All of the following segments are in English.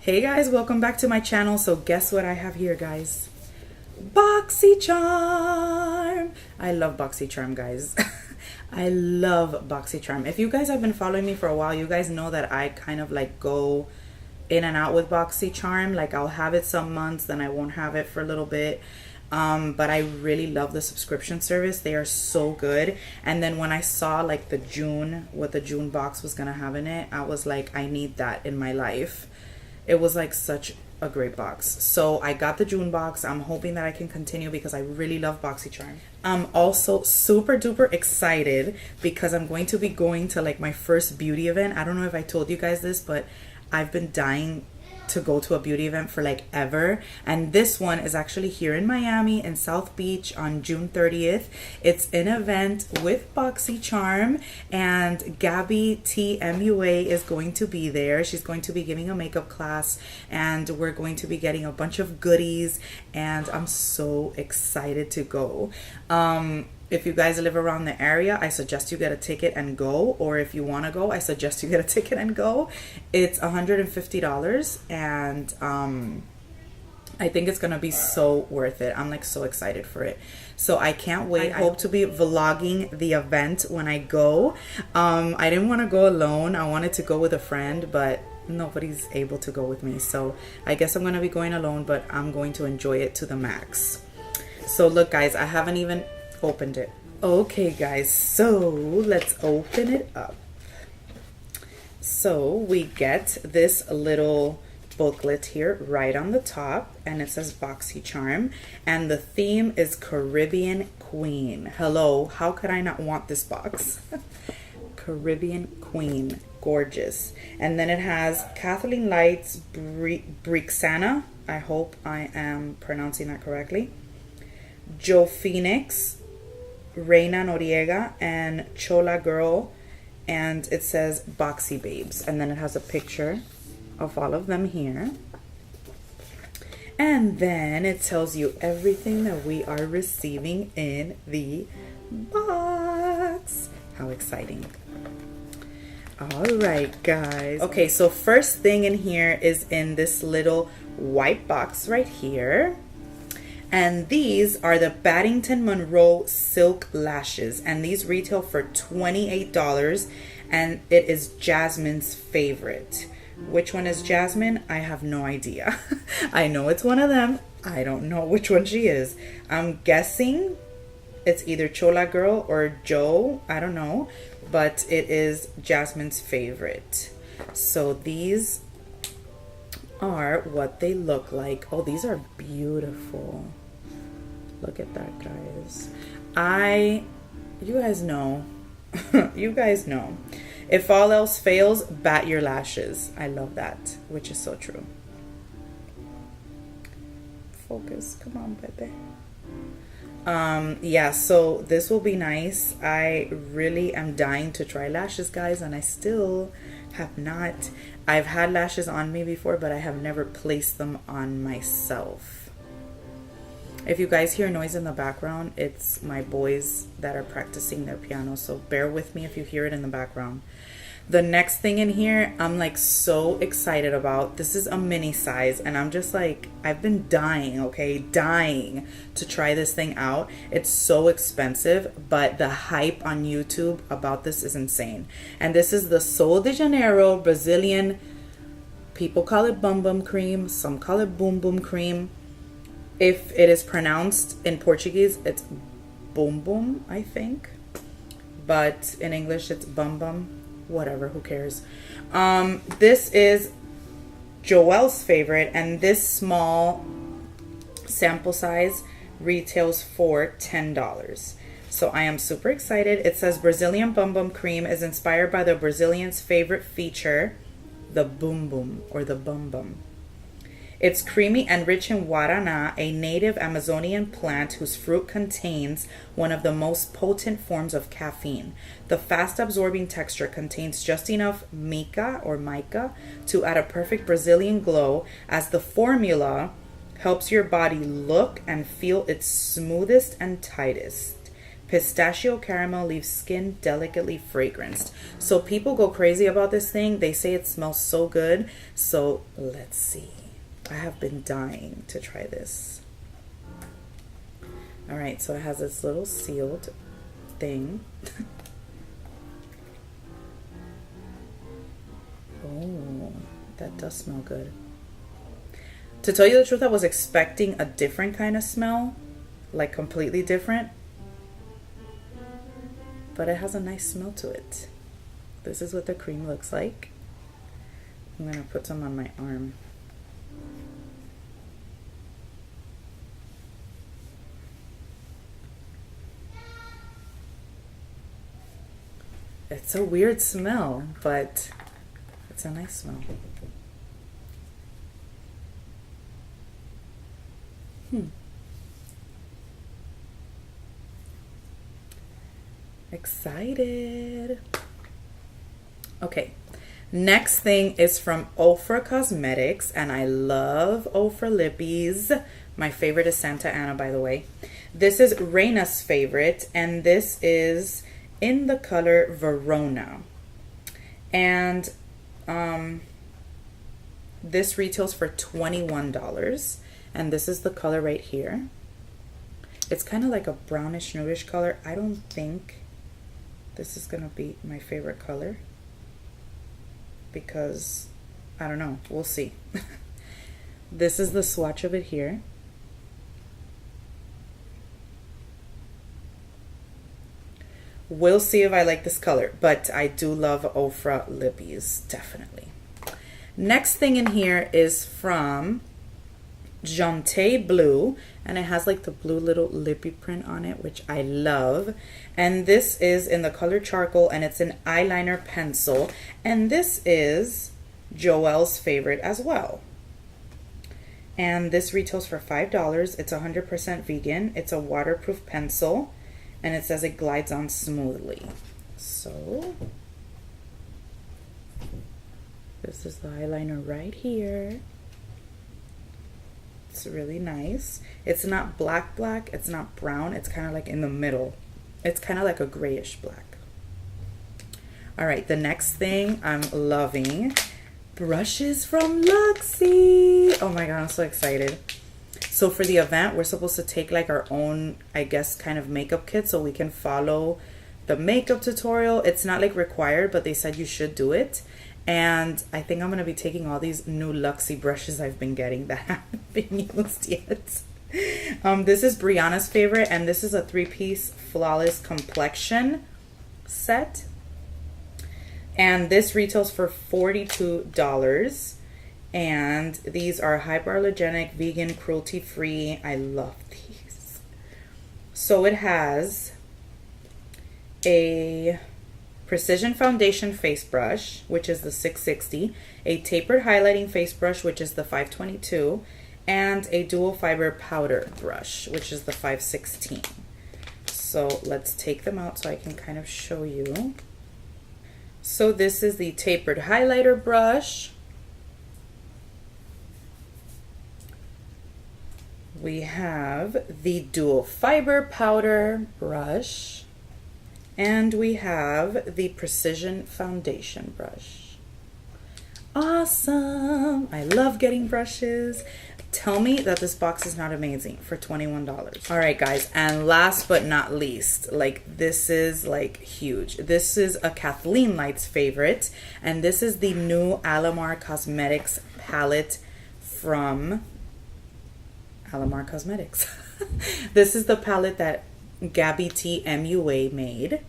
Hey guys, welcome back to my channel. So guess what I have here, guys? Boxycharm. I love Boxycharm, guys. I love Boxycharm. If you guys have been following me for a while, you guys know that I kind of like go in and out with Boxycharm. Like I'll have it some months, then I won't have it for a little bit. But I really love the subscription service. They are so good. And then when I saw like what the June box was gonna have in it, I was like, I need that in my life. It was like such a great box. So I got the June box. I'm hoping that I can continue because I really love Boxycharm. I'm also super duper excited because I'm going to be going to like my first beauty event. I don't know if I told you guys this, but I've been dying to go to a beauty event for like ever, and this one is actually here in Miami in South Beach on June 30th. It's an event with Boxycharm, and Gabby T MUA is going to be there. She's going to be giving a makeup class, and we're going to be getting a bunch of goodies, and I'm so excited to go. If you guys live around the area, I suggest you get a ticket and go. Or if you want to go, I suggest you get a ticket and go. It's $150, and I think it's going to be so worth it. I'm like so excited for it. So I can't wait. I hope to be vlogging the event when I go. I didn't want to go alone. I wanted to go with a friend, but nobody's able to go with me. So I guess I'm going to be going alone, but I'm going to enjoy it to the max. So look, guys, I haven't even opened it. Okay guys, so let's open it up. So we get this little booklet here right on the top, and it says Boxycharm, and the theme is Caribbean Queen. Hello, how could I not want this box? Caribbean Queen, gorgeous. And then it has Kathleen Light's Brixana, I hope I am pronouncing that correctly, Joe Phoenix, Reina Noriega, and Chola Girl, and it says Boxy Babes, and then it has a picture of all of them here, and then it tells you everything that we are receiving in the box. How exciting. All right guys, okay, so first thing in here is in this little white box right here. And these are the Paddington Monroe Silk Lashes, and these retail for $28, and it is Jasmine's favorite. Which one is Jasmine? I have no idea. I know it's one of them. I don't know which one she is. I'm guessing it's either Chola Girl or Joe. I don't know, but it is Jasmine's favorite. So these are what they look like. Oh, these are beautiful. Look at that, guys. You guys know. You guys know. If all else fails, bat your lashes. I love that, which is so true. Focus. Come on, baby. Yeah, so this will be nice. I really am dying to try lashes, guys, and I still have not. I've had lashes on me before, but I have never placed them on myself. If you guys hear noise in the background, it's my boys that are practicing their piano, so bear with me if you hear it in the background. The next thing in here, I'm like so excited about. This is a mini size, and I'm just like, I've been dying, okay? Dying to try this thing out. It's so expensive, but the hype on YouTube about this is insane. And this is the Sol de Janeiro Brazilian, people call it Bum Bum Cream, some call it Boom Boom Cream. If it is pronounced in Portuguese, it's Boom Boom, I think. But in English, it's Bum Bum. Whatever, who cares? This is Joelle's favorite, and this small sample size retails for $10. So I am super excited. It says Brazilian Bum Bum Cream is inspired by the Brazilians' favorite feature, the Boom Boom or the Bum Bum. It's creamy and rich in guaraná, a native Amazonian plant whose fruit contains one of the most potent forms of caffeine. The fast-absorbing texture contains just enough mica to add a perfect Brazilian glow, as the formula helps your body look and feel its smoothest and tightest. Pistachio caramel leaves skin delicately fragranced. So people go crazy about this thing. They say it smells so good. So let's see. I have been dying to try this. All right, so it has this little sealed thing. Oh, that does smell good. To tell you the truth, I was expecting a different kind of smell, like completely different. But it has a nice smell to it. This is what the cream looks like. I'm gonna put some on my arm. It's a weird smell, but it's a nice smell. Excited. Okay, next thing is from Ofra Cosmetics, and I love Ofra lippies. My favorite is Santa Ana, by the way. This is Reina's favorite, and this is in the color Verona. And this retails for $21, and this is the color right here. It's kind of like a brownish nudish color. I don't think this is gonna be my favorite color because I don't know, we'll see. This is the swatch of it here. We'll see if I like this color, but I do love Ofra lippies, definitely. Next thing in here is from Jante Blue, and it has like the blue little lippy print on it, which I love. And this is in the color charcoal, and it's an eyeliner pencil, and this is Joelle's favorite as well. And this retails for $5. It's 100% vegan. It's a waterproof pencil, and it says it glides on smoothly. So this is the eyeliner right here. It's really nice. It's not black, it's not brown. It's kind of like in the middle. It's kind of like a grayish black. All right, the next thing I'm loving, brushes from Luxie. Oh my God, I'm so excited. So for the event, we're supposed to take like our own, I guess, kind of makeup kit so we can follow the makeup tutorial. It's not like required, but they said you should do it. And I think I'm going to be taking all these new Luxie brushes I've been getting that haven't been used yet. This is Brianna's favorite, and this is a 3-piece Flawless Complexion set. And this retails for $42. And these are hypoallergenic, vegan, cruelty-free. I love these. So it has a precision foundation face brush, which is the 660, a tapered highlighting face brush, which is the 522, and a dual fiber powder brush, which is the 516. So let's take them out so I can kind of show you. So this is the tapered highlighter brush. We have the dual fiber powder brush. And we have the precision foundation brush. Awesome! I love getting brushes. Tell me that this box is not amazing for $21. All right, guys, and last but not least, like this is like huge. This is a Kathleen Light's favorite, and this is the new Alamar Cosmetics palette from Alamar Cosmetics. This is the palette that Gabby T MUA made,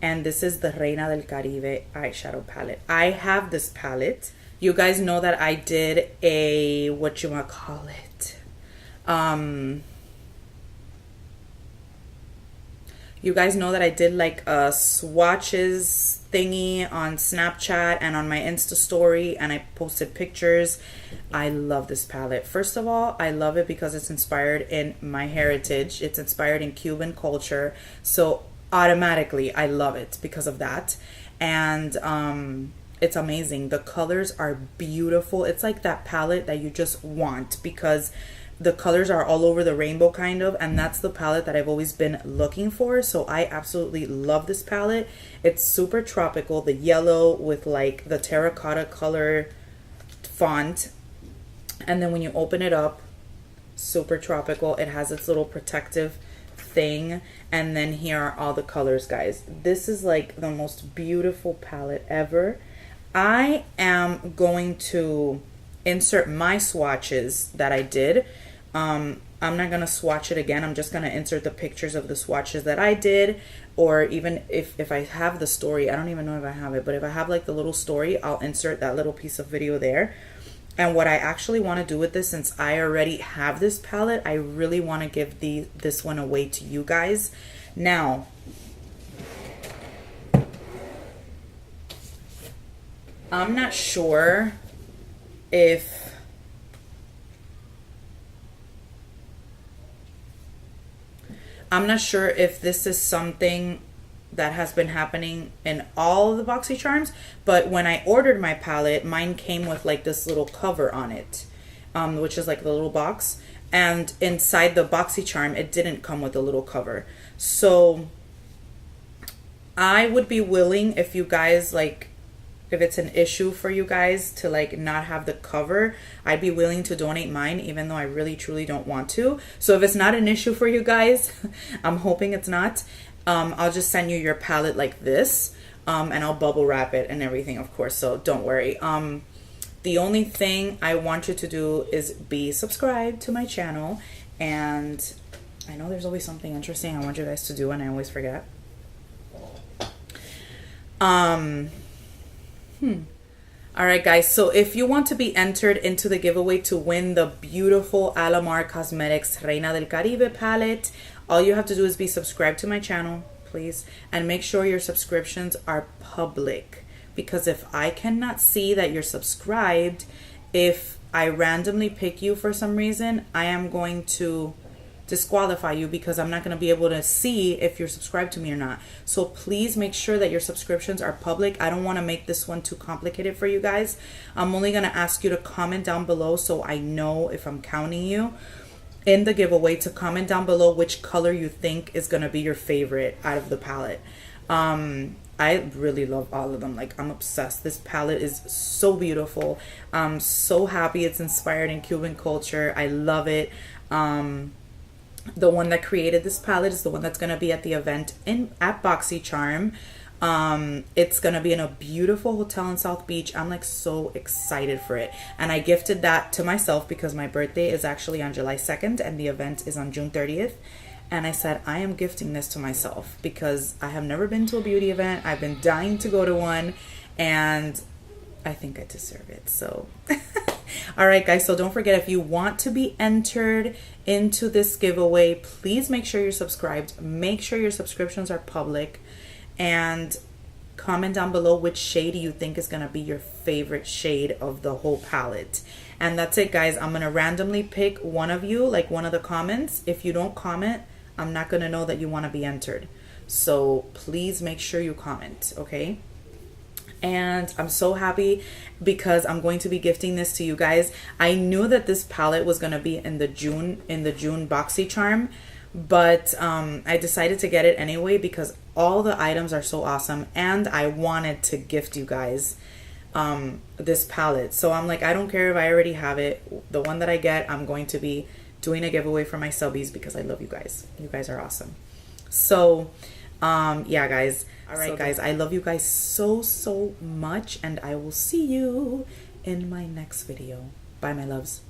and this is the Reina del Caribe eyeshadow palette. I have this palette. You guys know that I did a, what you want to call it, you guys know that I did like a swatches thingy on Snapchat and on my Insta story, and I posted pictures. I love this palette. First of all, I love it because it's inspired in my heritage. It's inspired in Cuban culture. So automatically I love it because of that. And it's amazing. The colors are beautiful. It's like that palette that you just want because the colors are all over the rainbow kind of, and that's the palette that I've always been looking for. So I absolutely love this palette. It's super tropical, the yellow with like the terracotta color font, and then when you open it up, super tropical. It has its little protective thing, and then here are all the colors, guys. This is like the most beautiful palette ever. I am going to insert my swatches that I did. I'm not gonna swatch it again. I'm just gonna insert the pictures of the swatches that I did, or even if I have the story, I don't even know if I have it, but if I have like the little story, I'll insert that little piece of video there. And what I actually want to do with this, since I already have this palette, I really want to give this one away to you guys. Now, I'm not sure if this is something that has been happening in all the Boxycharms, but when I ordered my palette, mine came with like this little cover on it, which is like the little box, and inside the Boxycharm it didn't come with a little cover. So I would be willing, if you guys like, if it's an issue for you guys to like not have the cover, I'd be willing to donate mine, even though I really truly don't want to. So if it's not an issue for you guys, I'm hoping it's not, I'll just send you your palette like this, and I'll bubble wrap it and everything, of course, so don't worry. The only thing I want you to do is be subscribed to my channel, and I know there's always something interesting I want you guys to do and I always forget. Alright guys, so if you want to be entered into the giveaway to win the beautiful Alamar Cosmetics Reina del Caribe palette, all you have to do is be subscribed to my channel, please, and make sure your subscriptions are public, because if I cannot see that you're subscribed, if I randomly pick you for some reason, I am going to disqualify you, because I'm not going to be able to see if you're subscribed to me or not. So please make sure that your subscriptions are public. I don't want to make this one too complicated for you guys. I'm only going to ask you to comment down below so I know if I'm counting you in the giveaway, to comment down below which color you think is going to be your favorite out of the palette. I really love all of them. Like, I'm obsessed. This palette is so beautiful. I'm so happy it's inspired in Cuban culture. I love it. The one that created this palette is the one that's going to be at the event at Boxycharm. It's going to be in a beautiful hotel in South Beach. I'm like so excited for it. And I gifted that to myself because my birthday is actually on July 2nd and the event is on June 30th. And I said, I am gifting this to myself because I have never been to a beauty event. I've been dying to go to one and I think I deserve it. So, all right, guys. So don't forget, if you want to be entered into this giveaway, please make sure you're subscribed. Make sure your subscriptions are public, and comment down below which shade you think is going to be your favorite shade of the whole palette. And that's it, guys. I'm going to randomly pick one of you, like one of the comments. If you don't comment, I'm not going to know that you want to be entered. So please make sure you comment, okay? And I'm so happy because I'm going to be gifting this to you guys. I knew that this palette was going to be in the June Boxycharm, but I decided to get it anyway because all the items are so awesome and I wanted to gift you guys this palette. So I'm like, I don't care if I already have it. The one that I get, I'm going to be doing a giveaway for my subbies because I love you guys. You guys are awesome. So yeah, guys. All right, guys, I love you guys so much, and I will see you in my next video. Bye, my loves.